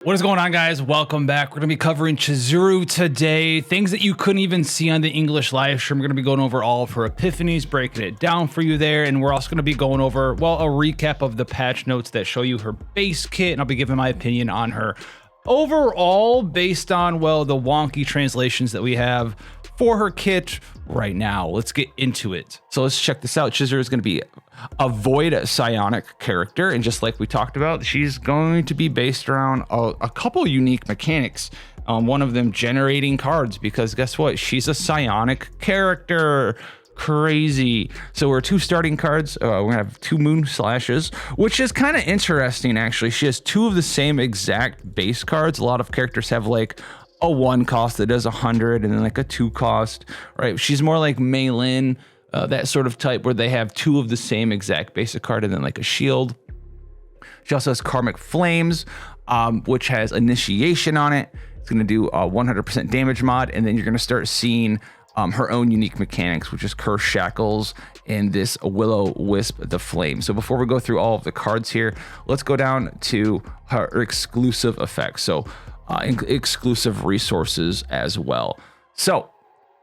What is going on, guys? Welcome back. We're going to be covering Chizuru today. Things that you couldn't even see on the English live stream. We're going to be going over all of her epiphanies, breaking it down for you there. And we're also going to be going over, well, a recap of the patch notes that show you her base kit. And I'll be giving my opinion on her overall based on, well, the wonky translations that we have for her kit right now. Let's get into it. So let's check this out. Chizuru is going to be a void psionic character, and just like we talked about, she's going to be based around a couple unique mechanics. One of them generating cards, because guess what? She's a psionic character. Crazy. So we're two starting cards. We're gonna have two moon slashes, which is kind of interesting actually. She has two of the same exact base cards. A lot of characters have like a 1 cost that does 100 and then like a 2 cost, right? She's more like Meilin, that sort of type where they have two of the same exact basic card and then like a shield. She also has Karmic Flames, which has initiation on it. It's going to do a 100% damage mod, and then you're going to start seeing her own unique mechanics, which is Curse Shackles and this Will-O-Wisp the Flame. So before we go through all of the cards here, let's go down to her exclusive effects. So exclusive resources as well. So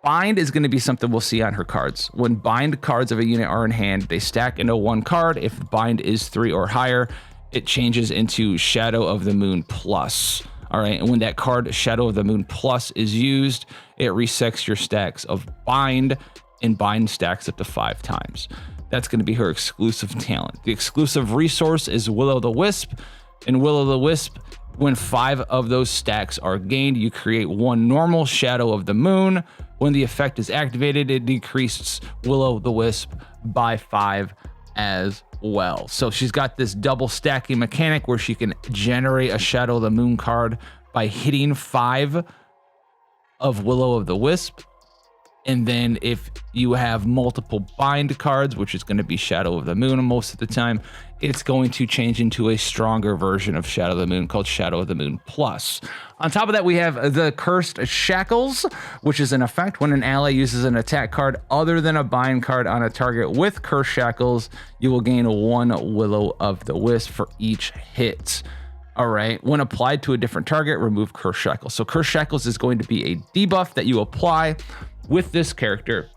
bind is going to be something we'll see on her cards. When bind cards of a unit are in hand, they stack into 1 card. If bind is 3 or higher, it changes into Shadow of the Moon Plus. All right, and when that card Shadow of the Moon Plus is used, it resets your stacks of bind, and bind stacks up to 5 times. That's going to be her exclusive talent. The exclusive resource is Will-O-the-Wisp, and Will-O-the-Wisp, when 5 of those stacks are gained, you create 1 normal Shadow of the Moon. When the effect is activated, it decreases Will-O-the-Wisp by 5 as well. So she's got this double stacking mechanic where she can generate a Shadow of the Moon card by hitting 5 of Will-O-the-Wisp. And then if you have multiple bind cards, which is going to be Shadow of the Moon most of the time, it's going to change into a stronger version of Shadow of the Moon called Shadow of the Moon Plus. On top of that, we have the Cursed Shackles, which is an effect when an ally uses an attack card other than a bind card on a target with Cursed Shackles, you will gain 1 Will-O-the-Wisp for each hit. All right, when applied to a different target, remove Cursed Shackles. So Cursed Shackles is going to be a debuff that you apply with this character,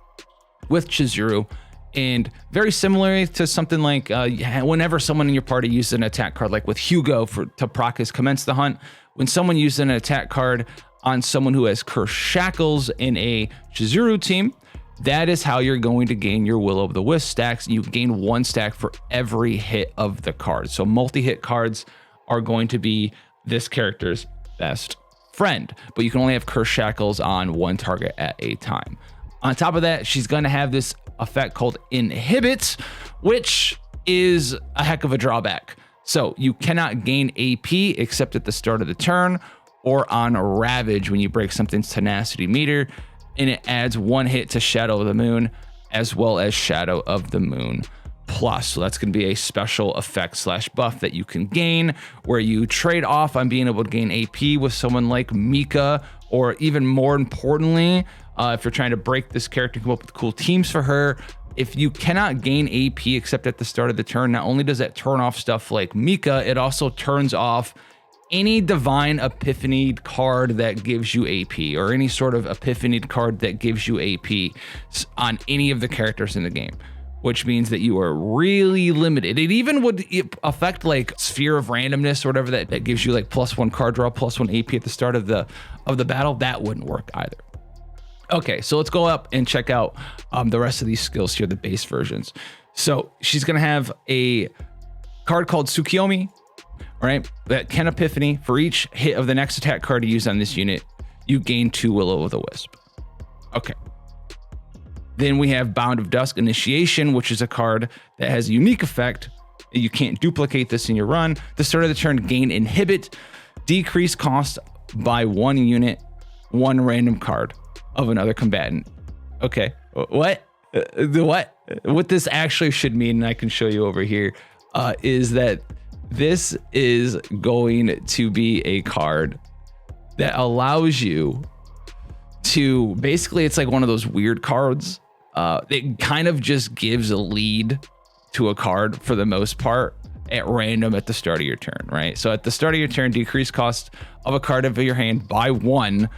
with Chizuru, and very similar to something like whenever someone in your party uses an attack card, like with Hugo to proc his Commence the Hunt, when someone uses an attack card on someone who has Cursed Shackles in a Chizuru team, that is how you're going to gain your Will-O-the-Wisp stacks. You gain 1 stack for every hit of the card. So multi-hit cards are going to be this character's best friend, but you can only have Cursed Shackles on 1 target at a time. On top of that, she's going to have this effect called Inhibit, which is a heck of a drawback. So you cannot gain AP except at the start of the turn or on Ravage when you break something's tenacity meter, and it adds 1 hit to Shadow of the Moon as well as Shadow of the Moon Plus. So that's going to be a special effect / buff that you can gain where you trade off on being able to gain AP with someone like Mika, or even more importantly, if you're trying to break this character, come up with cool teams for her. If you cannot gain AP except at the start of the turn, not only does that turn off stuff like Mika, it also turns off any Divine Epiphany card that gives you AP, or any sort of Epiphany card that gives you AP on any of the characters in the game, which means that you are really limited. It even would affect like Sphere of Randomness or whatever that gives you like +1 card draw, +1 AP at the start of the battle. That wouldn't work either. Okay, so let's go up and check out the rest of these skills here, the base versions. So she's gonna have a card called Sukiomi, right? That can Epiphany. For each hit of the next attack card you use on this unit, you gain 2 Will-O-the-Wisp. Okay. Then we have Bound of Dusk Initiation, which is a card that has a unique effect. You can't duplicate this in your run. The start of the turn, gain Inhibit, decrease cost by 1 unit, 1 random card of another combatant. Okay, what? What this actually should mean, and I can show you over here, is that this is going to be a card that allows you to, basically, it's like one of those weird cards. It kind of just gives a lead to a card for the most part, at random at the start of your turn, right? So at the start of your turn, decrease cost of a card of your hand by 1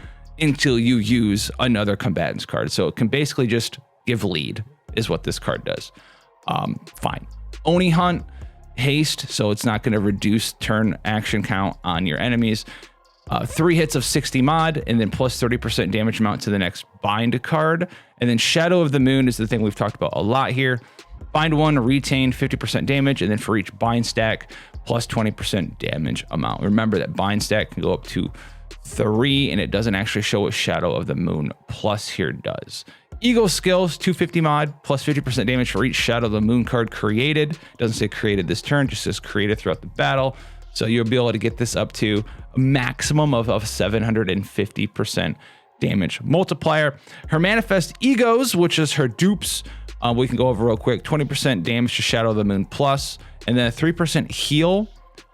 until you use another combatant's card. So it can basically just give lead is what this card does. Fine. Oni Hunt, haste, so it's not going to reduce turn action count on your enemies. 3 hits of 60 mod, and then plus 30% damage amount to the next bind card. And then Shadow of the Moon is the thing we've talked about a lot here. Bind 1, retain 50% damage, and then for each bind stack, plus 20% damage amount. Remember that bind stack can go up to 3, and it doesn't actually show what Shadow of the Moon plus here does. Ego Skills, 250 mod, plus 50% damage for each Shadow of the Moon card created. Doesn't say created this turn, just says created throughout the battle. So you'll be able to get this up to a maximum of 750% damage multiplier. Her Manifest Egos, which is her dupes, we can go over real quick. 20% damage to Shadow of the Moon plus, and then a 3% heal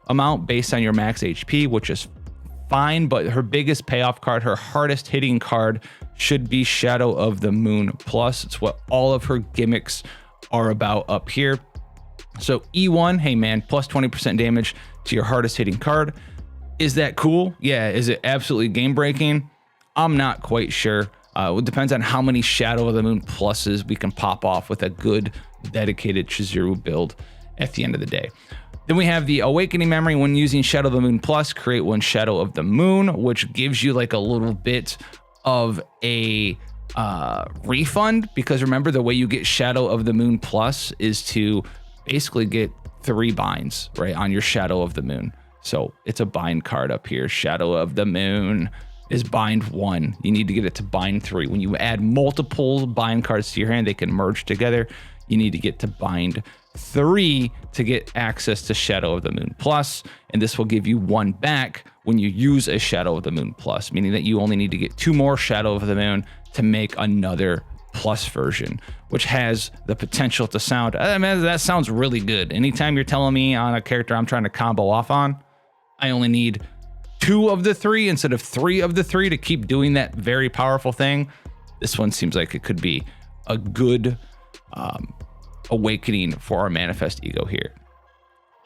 amount based on your max HP, which is fine, but her biggest payoff card, her hardest hitting card, should be Shadow of the Moon plus. It's what all of her gimmicks are about up here. So E1, hey man, plus 20% damage to your hardest hitting card. Is that cool? Yeah. Is it absolutely game breaking? I'm not quite sure. It depends on how many Shadow of the Moon pluses we can pop off with a good dedicated Chizuru build at the end of the day. Then we have the Awakening Memory. When using Shadow of the Moon plus, create 1 Shadow of the Moon, which gives you like a little bit of a refund, because remember, the way you get Shadow of the Moon plus is to basically get 3 binds, right, on your Shadow of the Moon. So it's a bind card up here. Shadow of the Moon is bind 1. You need to get it to bind 3. When you add multiple bind cards to your hand, they can merge together. You need to get to bind 3 to get access to Shadow of the Moon plus, and this will give you 1 back when you use a Shadow of the Moon plus, meaning that you only need to get 2 more Shadow of the Moon to make another plus version, which has the potential to sound, I mean, that sounds really good. Anytime you're telling me on a character I'm trying to combo off on, I only need 2 of the 3 instead of 3 of the 3 to keep doing that very powerful thing. This one seems like it could be a good awakening for our Manifest Ego here.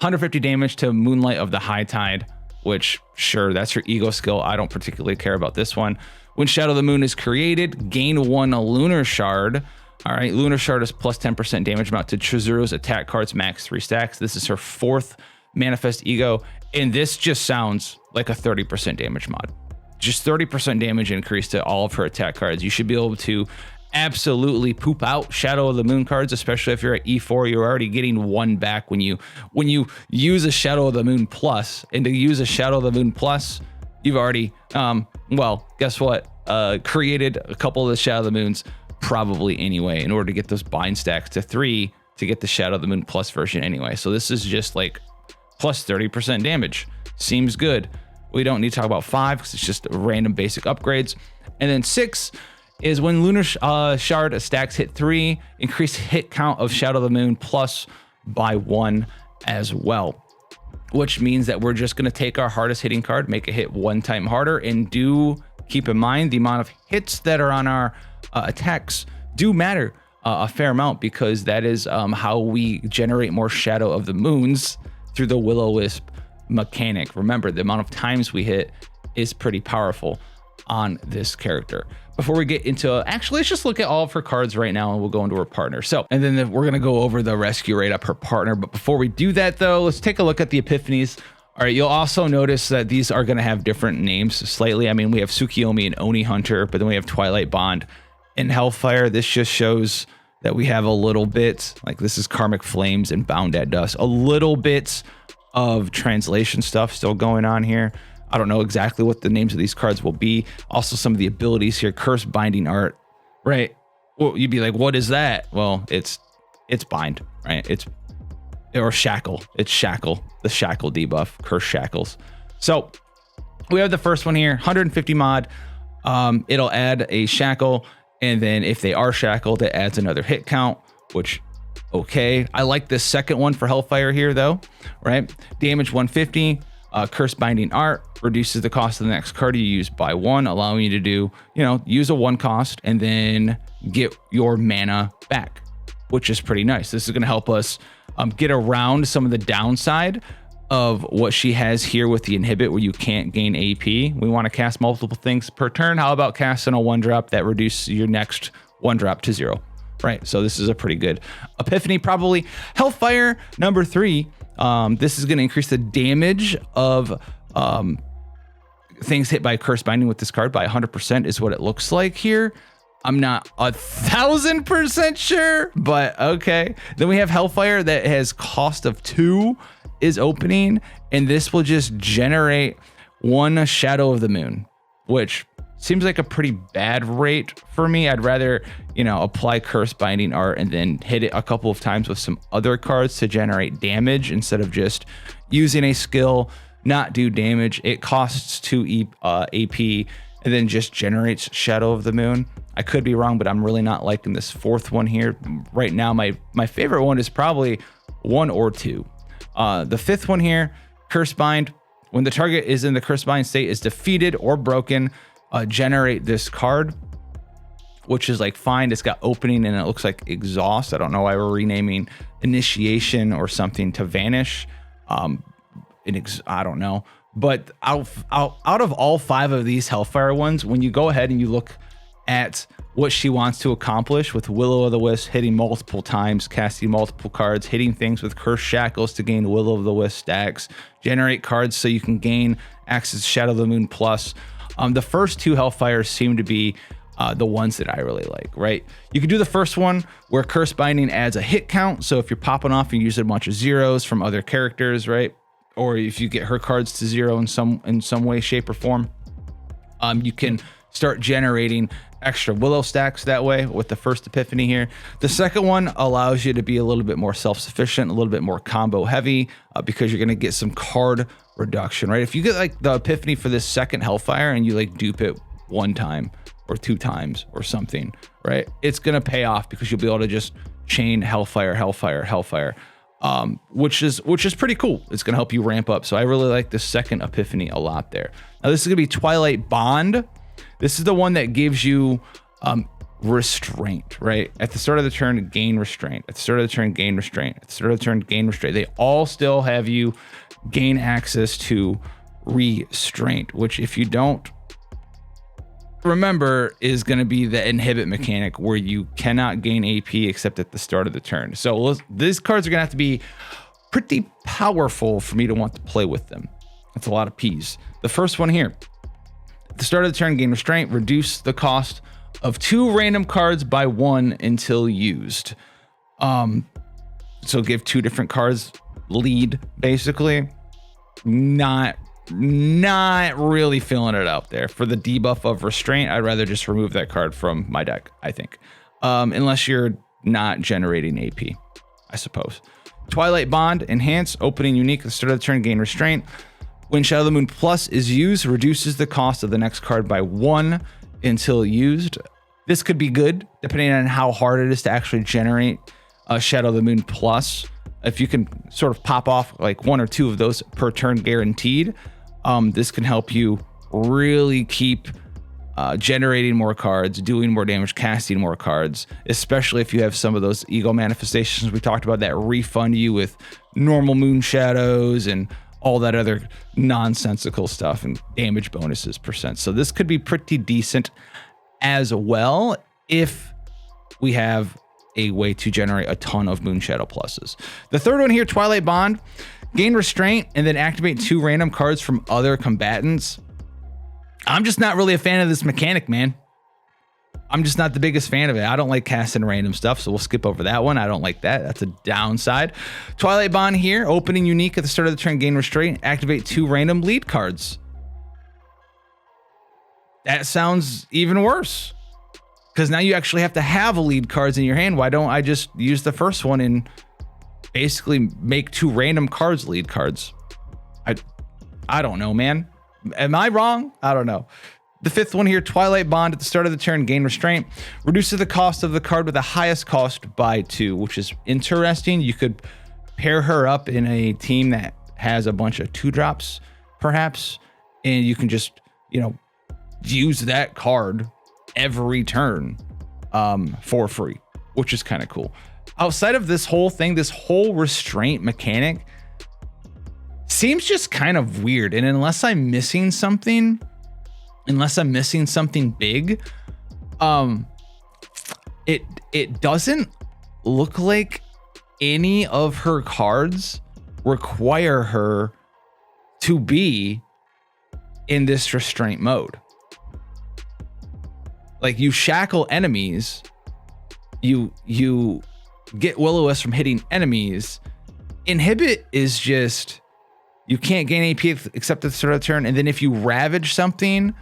150 damage to Moonlight of the High Tide, which sure, that's your ego skill. I don't particularly care about this one. When Shadow of the Moon is created, gain 1 Lunar Shard. All right, Lunar Shard is plus 10% damage amount to Chizuru's attack cards, max 3 stacks. This is her 4th Manifest Ego, and this just sounds like a 30% damage mod. Just 30% damage increase to all of her attack cards. You should be able to absolutely poop out Shadow of the Moon cards, especially if you're at E4. You're already getting 1 back when you use a Shadow of the Moon plus, and to use a Shadow of the Moon plus, you've already well, guess what, created a couple of the Shadow of the Moons probably anyway, in order to get those bind stacks to 3 to get the Shadow of the Moon plus version anyway. So this is just like plus 30% damage. Seems good. We don't need to talk about 5 because it's just random basic upgrades. And then 6 is when Lunar Shard stacks hit 3, increase hit count of Shadow of the Moon plus by 1 as well, which means that we're just going to take our hardest hitting card, make it hit 1 time harder, and do keep in mind the amount of hits that are on our attacks do matter a fair amount, because that is how we generate more Shadow of the Moons through the Will-O-Wisp mechanic. Remember, the amount of times we hit is pretty powerful on this character. Before we get into, actually, let's just look at all of her cards right now, and we'll go into her partner. So, and then we're going to go over the rescue rate up her partner. But before we do that, though, let's take a look at the Epiphanies. All right, you'll also notice that these are going to have different names slightly. I mean, we have Sukiomi and Oni Hunter, but then we have Twilight Bond and Hellfire. This just shows that we have a little bit, like this is Karmic Flames and Bound at Dust, a little bit of translation stuff still going on here. I don't know exactly what the names of these cards will be. Also, some of the abilities here, Curse Binding Art, right? Well, you'd be like, what is that? Well, it's bind, right? Or shackle. It's shackle, the shackle debuff, Curse Shackles. So we have the first one here, 150 mod. It'll add a shackle, and then if they are shackled, it adds another hit count, which, okay. I like this second one for Hellfire here though, right? Damage 150. Curse Binding Art reduces the cost of the next card you use by 1, allowing you to do, use a 1 cost and then get your mana back, which is pretty nice. This is going to help us get around some of the downside of what she has here with the inhibit, where you can't gain AP. We want to cast multiple things per turn. How about casting a 1-drop that reduces your next 1-drop to 0? Right, so this is a pretty good Epiphany, probably. Hellfire, number 3. This is going to increase the damage of things hit by curse binding with this card by 100% is what it looks like here. I'm not 1,000% sure, but okay. Then we have Hellfire that has cost of 2 is opening, and this will just generate 1 Shadow of the Moon, which seems like a pretty bad rate for me. I'd rather, apply curse binding art and then hit it a couple of times with some other cards to generate damage instead of just using a skill, not do damage. It costs 2 AP and then just generates Shadow of the Moon. I could be wrong, but I'm really not liking this 4th one here. Right now, my favorite one is probably 1 or 2. The 5th one here, Curse Bind. When the target is in the Curse Bind state is defeated or broken, generate this card, which is like fine. It's got opening and it looks like exhaust. I don't know why we're renaming initiation or something to vanish. I don't know. But out of all 5 of these Hellfire ones, when you go ahead and you look at what she wants to accomplish with Will of the Wisp, hitting multiple times, casting multiple cards, hitting things with Curse Shackles to gain Will of the Wisp stacks, generate cards so you can gain access to Shadow of the Moon plus. The first 2 Hellfires seem to be the ones that I really like, right? You can do the first one where Curse Binding adds a hit count. So if you're popping off and using a bunch of zeros from other characters, right? Or if you get her cards to 0 in some way, shape, or form, you can start generating extra Willow stacks that way with the first Epiphany here. The second one allows you to be a little bit more self-sufficient, a little bit more combo heavy, because you're going to get some card reduction, right? If you get like the Epiphany for this second Hellfire and you like dupe it 1 time or 2 times or something, right? It's going to pay off because you'll be able to just chain Hellfire, Hellfire, Hellfire, which is pretty cool. It's going to help you ramp up. So I really like the second Epiphany a lot there. Now this is going to be Twilight Bond. This is the one that gives you restraint, right? At the start of the turn, gain restraint. At the start of the turn, gain restraint. At the start of the turn, gain restraint. They all still have you gain access to restraint, which if you don't remember is going to be the inhibit mechanic where you cannot gain AP except at the start of the turn. So these cards are going to have to be pretty powerful for me to want to play with them. That's a lot of P's. The first one here. At the start of the turn, gain restraint, reduce the cost of 2 random cards by 1 until used. So give 2 different cards lead, basically. Not really feeling it out there. For the debuff of restraint, I'd rather just remove that card from my deck, I think. Unless you're not generating AP, I suppose. Twilight Bond, enhance, opening unique at the start of the turn, gain restraint. When Shadow of the Moon Plus is used, reduces the cost of the next card by 1 until used. This could be good, depending on how hard it is to actually generate a Shadow of the Moon Plus. If you can sort of pop off like 1 or 2 of those per turn guaranteed, this can help you really keep generating more cards, doing more damage, casting more cards, especially if you have some of those ego manifestations we talked about that refund you with normal moon shadows and all that other nonsensical stuff and damage bonuses %. So this could be pretty decent as well if we have a way to generate a ton of moon shadow pluses. The third one here, Twilight Bond, gain restraint and then activate 2 random cards from other combatants. I'm just not really a fan of this mechanic, man. I'm just not the biggest fan of it. I don't like casting random stuff, so we'll skip over that one. I don't like that. That's a downside. Twilight Bond here, opening unique at the start of the turn, gain restraint, activate 2 random lead cards. That sounds even worse, because now you actually have to have lead cards in your hand. Why don't I just use the first one and basically make 2 random cards lead cards? I don't know, man. Am I wrong? I don't know. The 5th one here, Twilight Bond, at the start of the turn, gain restraint, reduces the cost of the card with the highest cost by 2, which is interesting. You could pair her up in a team that has a bunch of 2-drops, perhaps, and you can just, use that card every turn for free, which is kind of cool. outside of this whole thing, this whole restraint mechanic seems just kind of weird. And unless I'm missing something big, it doesn't look like any of her cards require her to be in this restraint mode. Like, you shackle enemies, you get Will-O-Wisp from hitting enemies. Inhibit is just, you can't gain AP except at the start of the turn, and then if you ravage something,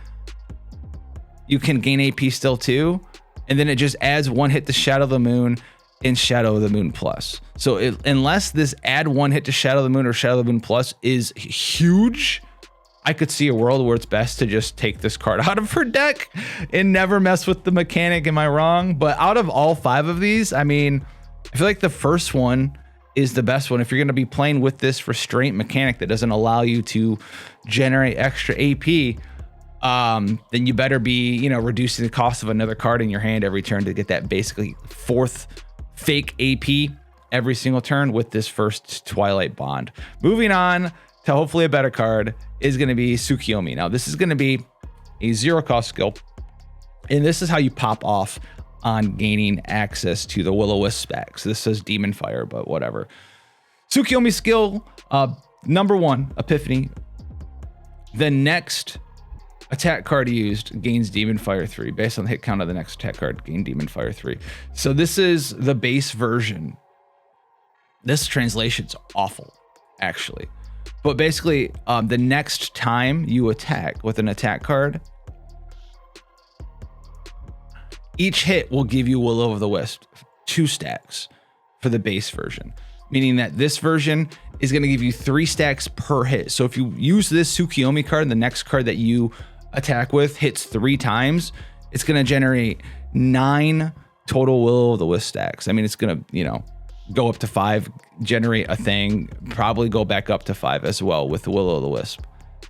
you can gain AP still too, and then it just adds 1 hit to Shadow of the Moon and Shadow of the Moon Plus. So unless this add 1 hit to Shadow of the Moon or Shadow of the Moon Plus is huge, I could see a world where it's best to just take this card out of her deck and never mess with the mechanic. Am I wrong? But out of all 5 of these, I mean, I feel like the first one is the best one. If you're going to be playing with this restraint mechanic that doesn't allow you to generate extra AP, then you better be, reducing the cost of another card in your hand every turn to get that basically 4th fake AP every single turn with this first Twilight bond. Moving on to hopefully a better card is going to be Sukiomi. Now, this is going to be a 0-cost skill, and this is how you pop off on gaining access to the Will-O-Wisp stacks. This says Demon Fire, but whatever. Sukiomi skill, number 1, Epiphany. The next attack card used gains Demon Fire 3. Based on the hit count of the next attack card, gain Demon Fire 3. So this is the base version. This translation's awful, actually. But basically, the next time you attack with an attack card, each hit will give you Will-O-Wisp 2 stacks for the base version, meaning that this version is going to give you 3 stacks per hit. So if you use this Sukiomi card and the next card that you attack with hits 3 times, it's going to generate 9 total Will-O-Wisp stacks. I mean, it's going to, go up to 5, generate a thing, probably go back up to 5 as well with the Will-O-Wisp,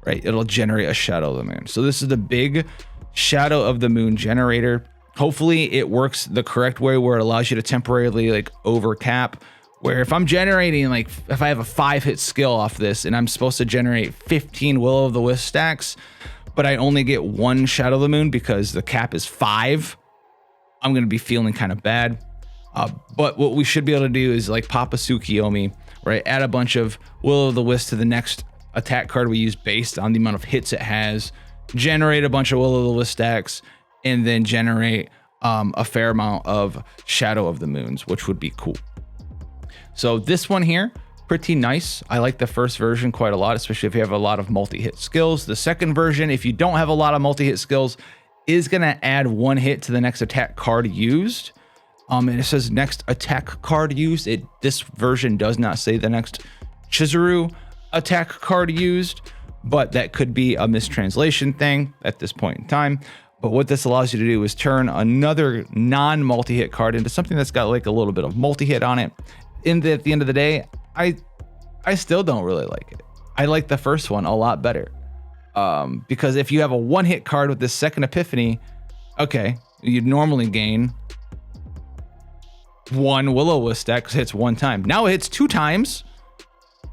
right? It'll generate a Shadow of the Moon. So this is the big Shadow of the Moon generator. Hopefully it works the correct way where it allows you to temporarily over cap, where if I'm generating, if I have a 5-hit skill off this and I'm supposed to generate 15 Will-O-Wisp stacks, but I only get 1 Shadow of the Moon because the cap is 5, I'm going to be feeling kind of bad. But what we should be able to do is pop a Sukiomi, right? Add a bunch of Will-O-Wisp to the next attack card we use based on the amount of hits it has, generate a bunch of Will-O-Wisp stacks, and then generate a fair amount of Shadow of the Moons, which would be cool. So this one here, pretty nice. I like the first version quite a lot, especially if you have a lot of multi-hit skills. The second version, if you don't have a lot of multi-hit skills, is going to add 1 hit to the next attack card used. And it says next attack card used. This version does not say the next Chizuru attack card used, but that could be a mistranslation thing at this point in time. But what this allows you to do is turn another non-multi-hit card into something that's got a little bit of multi-hit on it. At the end of the day, I still don't really like it. I like the first one a lot better. Because if you have a 1-hit card with this second Epiphany, okay, you'd normally gain 1 Will-O-Wisp stack because it hits 1 time. Now it hits 2 times,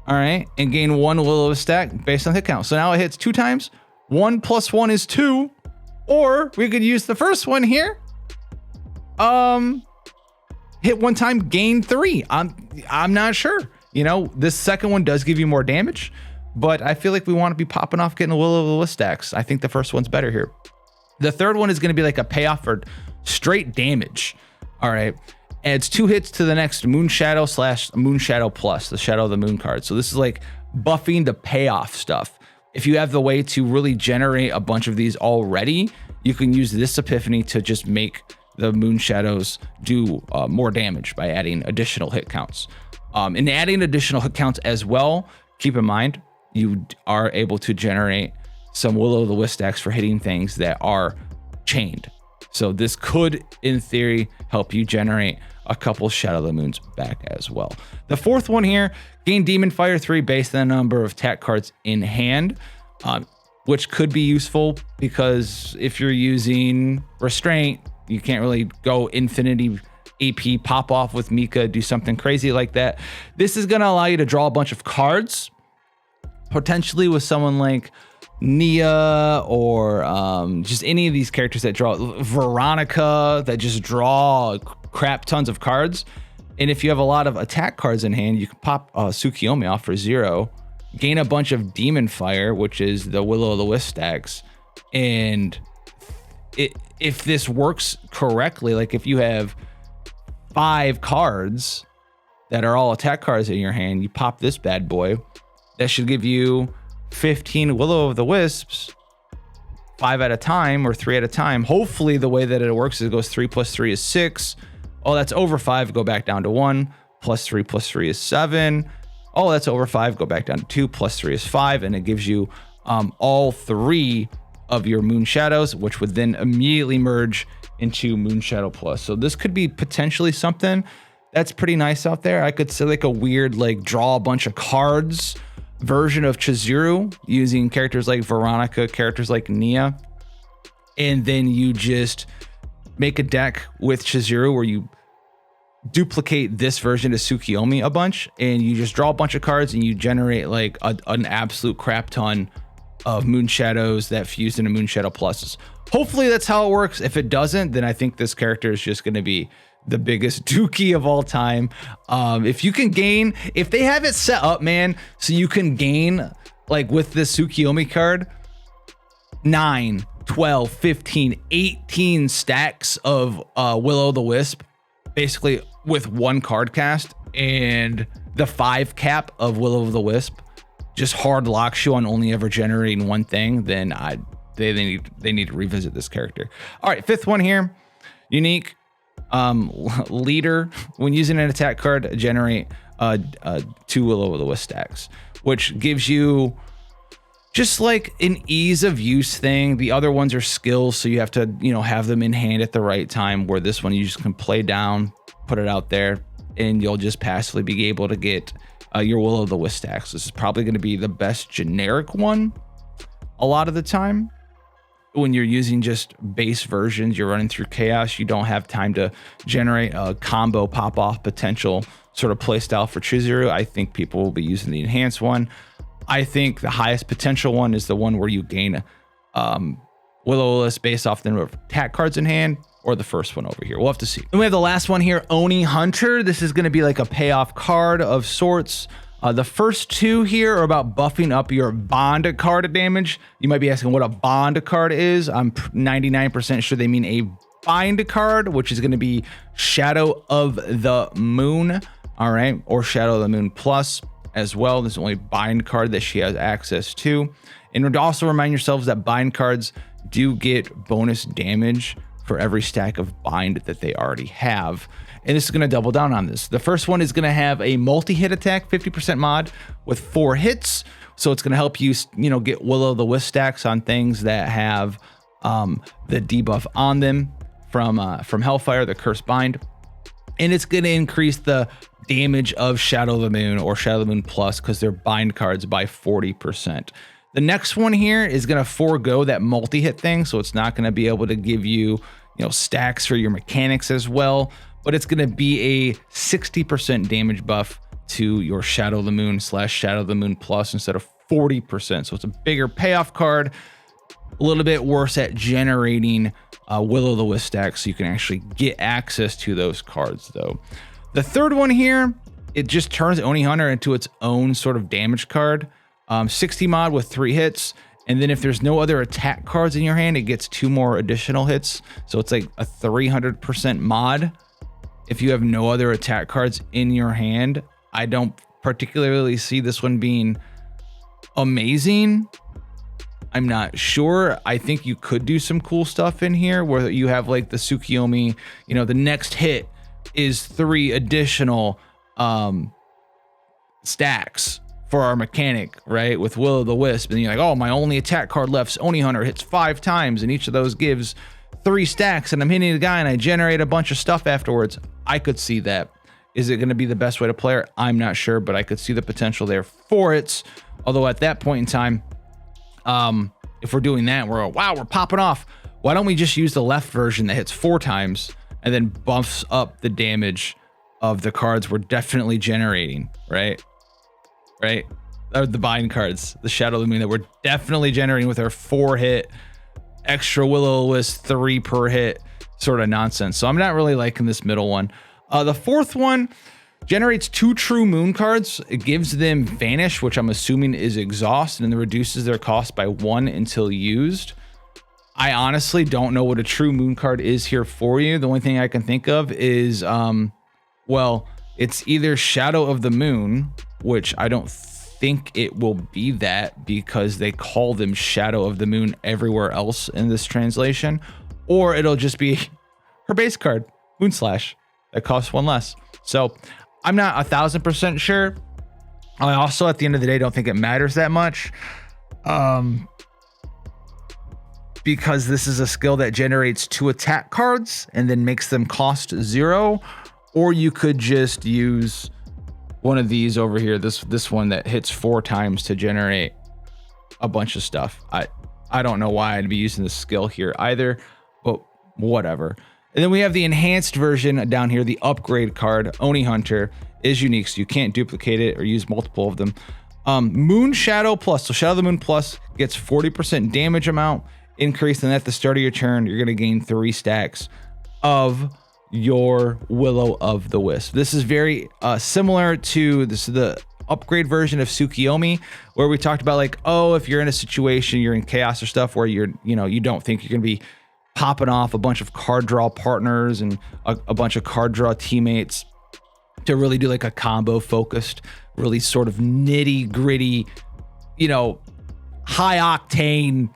all right, and gain 1 Will-O-Wisp stack based on hit count. So now it hits 2 times. 1 + 1 is 2, or we could use the first one here. Hit 1 time, gain 3. I'm not sure. This second one does give you more damage, but I feel like we want to be popping off getting Will-O-Wisp stacks. I think the first one's better here. The third one is going to be a payoff for straight damage. All right. Adds 2 hits to the next Moon Shadow / Moon Shadow Plus, the Shadow of the Moon card. So this is buffing the payoff stuff. If you have the way to really generate a bunch of these already, you can use this Epiphany to just make the Moon Shadows do more damage by adding additional hit counts. And adding additional hit counts as well, keep in mind, you are able to generate some Will-O-Wisp stacks for hitting things that are chained. So this could, in theory, help you generate a couple Shadow of the Moons back as well. The fourth one here, gain Demon Fire 3 based on the number of attack cards in hand, which could be useful because if you're using Restraint, you can't really go infinity AP pop off with Mika, do something crazy like that. This is going to allow you to draw a bunch of cards, potentially with someone like Nia or just any of these characters that draw, Veronica, that just draw crap tons of cards. And if you have a lot of attack cards in hand, you can pop Sukiomi off for 0, gain a bunch of Demon Fire, which is the Will-O-the-Wisp stacks. And if this works correctly, like if you have 5 cards that are all attack cards in your hand, you pop this bad boy, that should give you 15 Will-O-the-Wisps, 5 at a time or 3 at a time. Hopefully the way that it works is it goes 3 plus 3 is 6. Oh, that's over 5, go back down to 1. Plus 3 is 7. Oh, that's over 5, go back down to 2. Plus 3 is 5, and it gives you all 3 of your Moon Shadows, which would then immediately merge into Moon Shadow Plus. So this could be potentially something that's pretty nice out there. I could say like a weird, like, draw a bunch of cards version of Chizuru using characters like Veronica, characters like Nia, and then you just make a deck with Chizuru where you duplicate this version of Sukiomi a bunch, and you just draw a bunch of cards and you generate like an absolute crap ton of Moon Shadows that fuse into Moon Shadow Pluses. Hopefully that's how it works. If it doesn't, then I think this character is just going to be the biggest dookie of all time. If you can gain, if they have it set up, man, so you can gain, like with this Sukiomi card, 9, 12, 15, 18 stacks of Will-O-the-Wisp, basically with 1 card cast, and the 5 cap of Will-O-the-Wisp just hard locks you on only ever generating 1 thing, then they need to revisit this character. All right, 5th one here, unique. Leader, when using an attack card, generate 2 Will-O-the-Wisp stacks, which gives you just like an ease of use thing. The other ones are skills, so you have to, you know, have them in hand at the right time, where this one you just can play down, put it out there, and you'll just passively be able to get your Will-O-the-Wisp stacks. This is probably going to be the best generic one a lot of the time. When you're using just base versions, you're running through chaos, you don't have time to generate a combo pop-off potential sort of playstyle for Chizuru. I think people will be using the enhanced one. I think the highest potential one is the one where you gain Will-O-the-Wisp based off the number of attack cards in hand, or the first one over here. We'll have to see. Then we have the last one here, Oni Hunter. This is going to be like a payoff card of sorts. The first 2 here are about buffing up your bond card damage. You might be asking what a bond card is. I'm 99% sure they mean a bind card, which is going to be Shadow of the Moon. All right, or Shadow of the Moon Plus as well. This is the only bind card that she has access to. And also remind yourselves that bind cards do get bonus damage for every stack of bind that they already have. And this is going to double down on this. The first one is going to have a multi-hit attack, 50% mod with 4 hits. So it's going to help you, you know, get Will-O-the-Wisp stacks on things that have the debuff on them from Hellfire, the Curse Bind. And it's going to increase the damage of Shadow of the Moon or Shadow of the Moon Plus because they're bind cards by 40%. The next one here is going to forego that multi-hit thing. So it's not going to be able to give you, you know, stacks for your mechanics as well. But it's going to be a 60% damage buff to your Shadow of the Moon / Shadow of the Moon Plus instead of 40%. So it's a bigger payoff card, a little bit worse at generating Will-O-the-Wisp stacks, so you can actually get access to those cards though. The third one here, it just turns Oni Hunter into its own sort of damage card. 60 mod with 3 hits. And then if there's no other attack cards in your hand, it gets 2 more additional hits. So it's like a 300% mod. If you have no other attack cards in your hand, I don't particularly see this one being amazing. I'm not sure. I think you could do some cool stuff in here where you have like the Sukiomi, you know, the next hit is 3 additional stacks for our mechanic, right? With Will-O-the-Wisp. And you're like, oh, my only attack card left is Oni Hunter, hits 5 times, and each of those gives 3 stacks, and I'm hitting the guy and I generate a bunch of stuff afterwards. I could see that. Is it going to be the best way to play it? I'm not sure, but I could see the potential there for it. Although at that point in time, if we're doing that, we're popping off. Why don't we just use the left version that hits 4 times and then buffs up the damage of the cards we're definitely generating, right? Right? Or the bind cards, the Shadow of the Moon that we're definitely generating with our 4-hit extra Will-O-Wisp 3 per hit sort of nonsense. So I'm not really liking this middle one. The fourth one generates 2 true moon cards. It gives them Vanish, which I'm assuming is Exhaust, and then reduces their cost by 1 until used. I honestly don't know what a true moon card is here for you. The only thing I can think of is, well, it's either Shadow of the Moon, which I don't think it will be that because they call them Shadow of the Moon everywhere else in this translation, or it'll just be her base card, Moonslash, that costs 1 less. So I'm not 1000% sure. I also, at the end of the day, don't think it matters that much, because this is a skill that generates 2 attack cards and then makes them cost 0. Or you could just use one of these over here, this one that hits 4 times to generate a bunch of stuff. I don't know why I'd be using this skill here either, but whatever. And then we have the enhanced version down here, the upgrade card. Oni Hunter is unique, so you can't duplicate it or use multiple of them. Moon Shadow Plus, so Shadow of the Moon Plus gets 40% damage amount increase, and at the start of your turn, you're gonna gain 3 stacks of your Will-O-Wisp. This is very similar to the upgrade version of Sukiomi, where we talked about like, oh, if you're in a situation, you're in chaos or stuff where you don't think you're gonna be popping off a bunch of card draw partners and a bunch of card draw teammates to really do like a combo focused, really sort of nitty gritty, high octane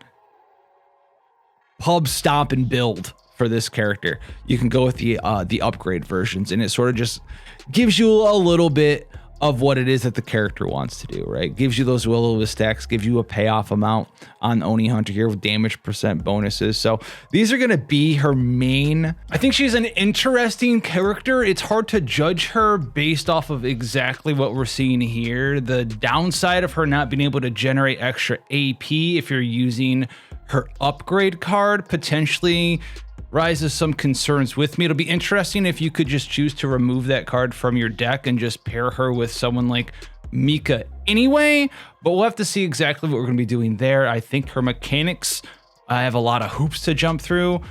pub stomp and build for this character. You can go with the upgrade versions, and it sort of just gives you a little bit of what it is that the character wants to do, right? Gives you those Will-O-Wisp stacks, gives you a payoff amount on Oni Hunter here with damage percent bonuses. So these are going to be her main. I think she's an interesting character. It's hard to judge her based off of exactly what we're seeing here. The downside of her not being able to generate extra AP if you're using her upgrade card potentially raises some concerns with me. It'll be interesting if you could just choose to remove that card from your deck and just pair her with someone like Mika anyway, but we'll have to see exactly what we're going to be doing there. I think her mechanics, I have a lot of hoops to jump through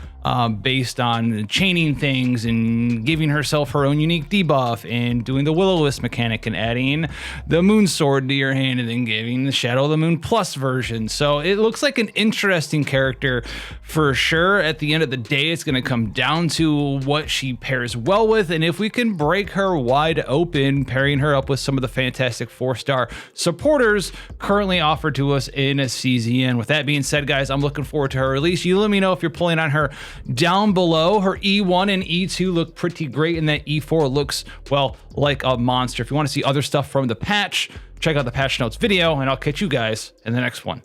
based on chaining things and giving herself her own unique debuff and doing the Will-O-Wisp mechanic and adding the Moon Sword to your hand and then giving the Shadow of the Moon Plus version. So it looks like an interesting character for sure. At the end of the day, it's going to come down to what she pairs well with, and if we can break her wide open, pairing her up with some of the fantastic 4-star supporters currently offered to us in a CZN. With that being said, guys, I'm looking forward to her release. You let me know if you're pulling on her down below. Her E1 and E2 look pretty great, and that E4 looks, well, like a monster. If you want to see other stuff from the patch, check out the patch notes video, and I'll catch you guys in the next one.